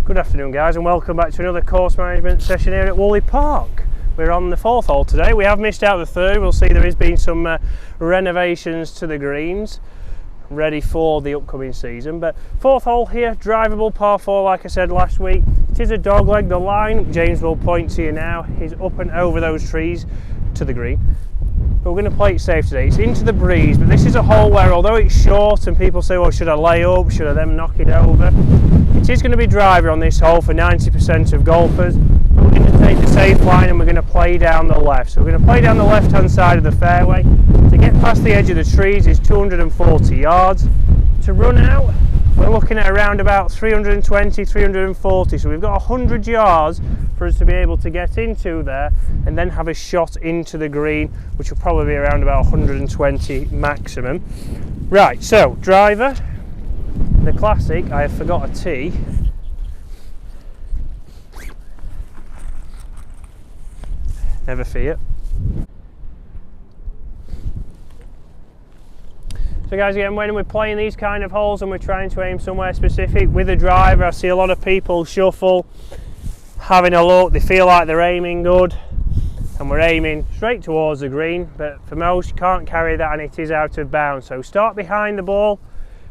Good afternoon guys, and welcome back to another course management session here at Woolley Park. We're on the fourth hole today. We have missed out the third. We'll see there has been some renovations to the greens ready for the upcoming season. But fourth hole here, drivable par 4 like I said last week. It is a dog leg. The line, James will point to you now, is up and over those trees to the green. But we're going to play it safe today. It's into the breeze, but this is a hole where although it's short and people say, well, should I lay up, should I then knock it over? It is going to be driver on this hole for 90% of golfers. We're going to take the safe line and we're going to play down the left. So we're going to play down the left hand side of the fairway. To get past the edge of the trees is 240 yards. To run out, we're looking at around about 320, 340. So we've got 100 yards for us to be able to get into there and then have a shot into the green, which will probably be around about 120 maximum. Right, so driver. The classic, I have forgot a tee. Never fear. So guys, again, when we're playing these kind of holes and we're trying to aim somewhere specific with a driver, I see a lot of people shuffle, having a look, they feel like they're aiming good, and we're aiming straight towards the green, but for most you can't carry that and it is out of bounds. So start behind the ball,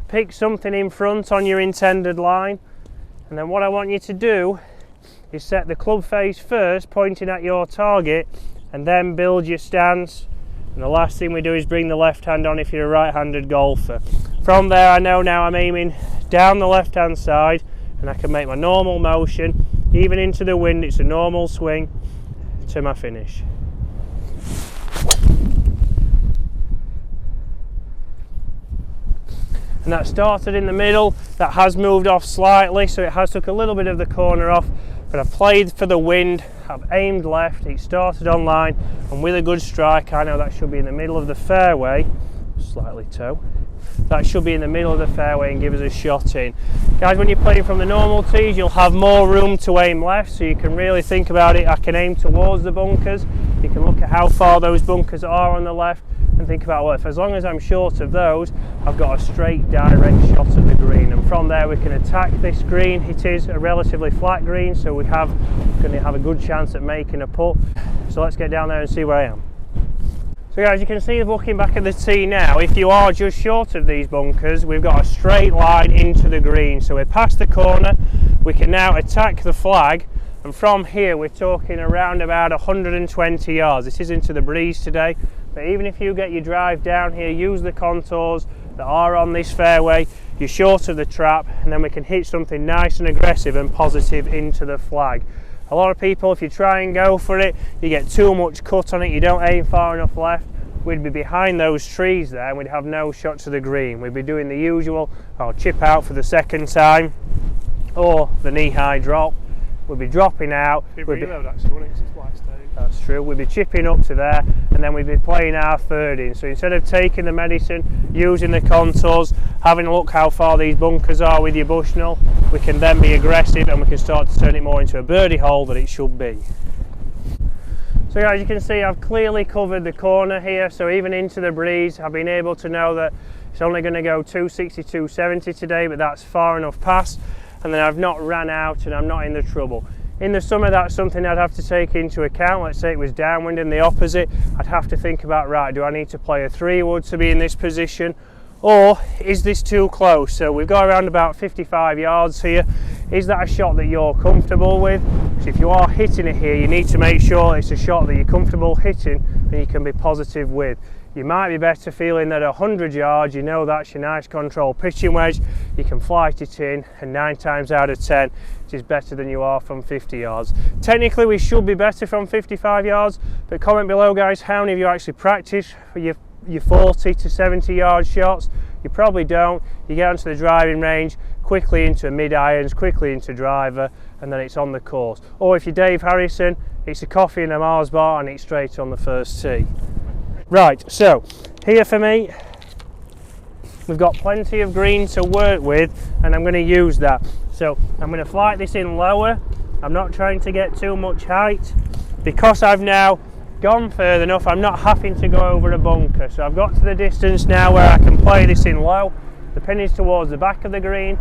pick something in front on your intended line, and then what I want you to do is set the club face first, pointing at your target, and then build your stance. And the last thing we do is bring the left hand on if you're a right-handed golfer. From there, I know now I'm aiming down the left-hand side, and I can make my normal motion, even into the wind. It's a normal swing to my finish. And that started in the middle, that has moved off slightly, so it has took a little bit of the corner off, but I've played for the wind, I've aimed left, it started on line, and with a good strike, I know that should be in the middle of the fairway, slightly toe, that should be in the middle of the fairway and give us a shot in. Guys, when you're playing from the normal tees, you'll have more room to aim left, so you can really think about it. I can aim towards the bunkers, you can look at how far those bunkers are on the left, and think about, well, if as long as I'm short of those, I've got a straight direct shot at the green, and from there we can attack this green. It is a relatively flat green, so we're going to have a good chance at making a putt. So let's get down there and see where I am. So guys, you can see looking back at the tee now, if you are just short of these bunkers, we've got a straight line into the green. So we're past the corner, we can now attack the flag, and from here we're talking around about 120 yards. This is into the breeze today, but even if you get your drive down here, use the contours that are on this fairway, you're short of the trap, and then we can hit something nice and aggressive and positive into the flag. A lot of people, if you try and go for it, you get too much cut on it, you don't aim far enough left, we'd be behind those trees there and we'd have no shot to the green. We'd be doing the usual, I'll chip out for the second time, or the knee-high drop. We'd be dropping out. That's true. We'd be chipping up to there, and then we'd be playing our third in. So instead of taking the medicine, using the contours, having a look how far these bunkers are with your Bushnell, we can then be aggressive and we can start to turn it more into a birdie hole that it should be. So guys, you can see I've clearly covered the corner here, so even into the breeze, I've been able to know that it's only going to go 260, 270 today, but that's far enough past. And then I've not ran out and I'm not in the trouble. In the summer, that's something I'd have to take into account. Let's say it was downwind and the opposite, I'd have to think about, right, do I need to play a 3-wood to be in this position, or is this too close? So we've got around about 55 yards here. Is that a shot that you're comfortable with? So if you are hitting it here, you need to make sure it's a shot that you're comfortable hitting and you can be positive with. You might be better feeling that 100 yards, you know that's your nice controlled pitching wedge, you can flight it in, and 9 times out of 10 it is better than you are from 50 yards. Technically we should be better from 55 yards, but comment below guys, how many of you actually practice for your 40 to 70 yard shots? You probably don't. You get onto the driving range, quickly into mid-irons, quickly into driver, and then it's on the course. Or if you're Dave Harrison, it's a coffee and a Mars bar and it's straight on the first tee. Right, so here for me, we've got plenty of green to work with, and I'm going to use that. So I'm going to flight this in lower. I'm not trying to get too much height. Because I've now gone further enough, I'm not having to go over a bunker. So I've got to the distance now where I can play this in low. The pin is towards the back of the green.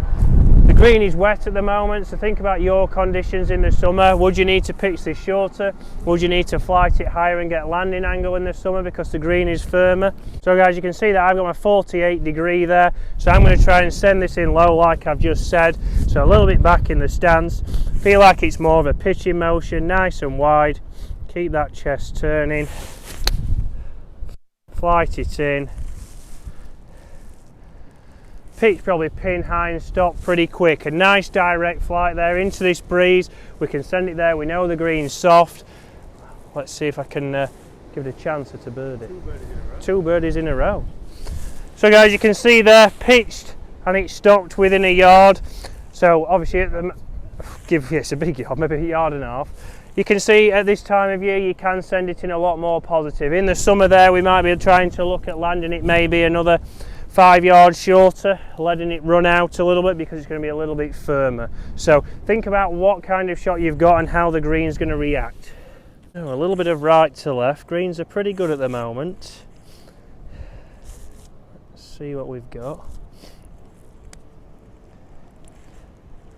The green is wet at the moment, so think about your conditions in the summer. Would you need to pitch this shorter? Would you need to flight it higher and get landing angle in the summer because the green is firmer? So guys, you can see that I've got my 48 degree there, so I'm going to try and send this in low like I've just said, so a little bit back in the stance. Feel like it's more of a pitching motion, nice and wide. Keep that chest turning, flight it in. Pitch probably pin high and stop pretty quick. A nice direct flight there into this breeze. We can send it there. We know the green's soft. Let's see if I can give it a chance at a birdie. Two birdies in a row. So guys, you can see there, pitched and it's stopped within a yard. So obviously, it's a big yard, maybe a yard and a half. You can see at this time of year you can send it in a lot more positive. In the summer there, we might be trying to look at landing it maybe another 5 yards shorter, letting it run out a little bit because it's going to be a little bit firmer. So think about what kind of shot you've got and how the green's going to react. Oh, a little bit of right to left. Greens are pretty good at the moment. Let's see what we've got.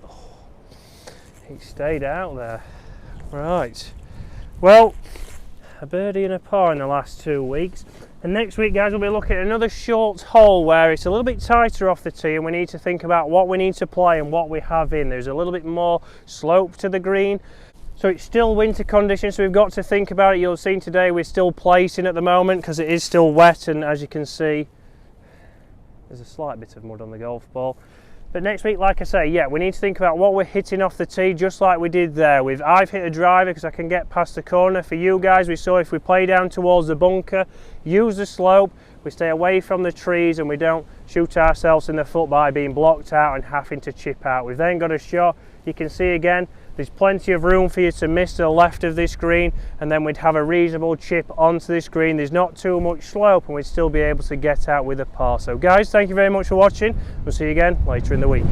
Oh, it stayed out there. Right. Well, a birdie and a par in the last 2 weeks. And next week, guys, we'll be looking at another short hole where it's a little bit tighter off the tee and we need to think about what we need to play and what we have in. There's a little bit more slope to the green. So it's still winter conditions, so we've got to think about it. You'll have seen today we're still placing at the moment because it is still wet, and as you can see, there's a slight bit of mud on the golf ball. But next week, like I say, yeah, we need to think about what we're hitting off the tee, just like we did there. I've hit a driver because I can get past the corner. For you guys, we saw if we play down towards the bunker, use the slope, we stay away from the trees and we don't shoot ourselves in the foot by being blocked out and having to chip out. We've then got a shot, you can see again, there's plenty of room for you to miss to the left of this green, and then we'd have a reasonable chip onto this green. There's not too much slope and we'd still be able to get out with a par. So guys, thank you very much for watching. We'll see you again later in the week.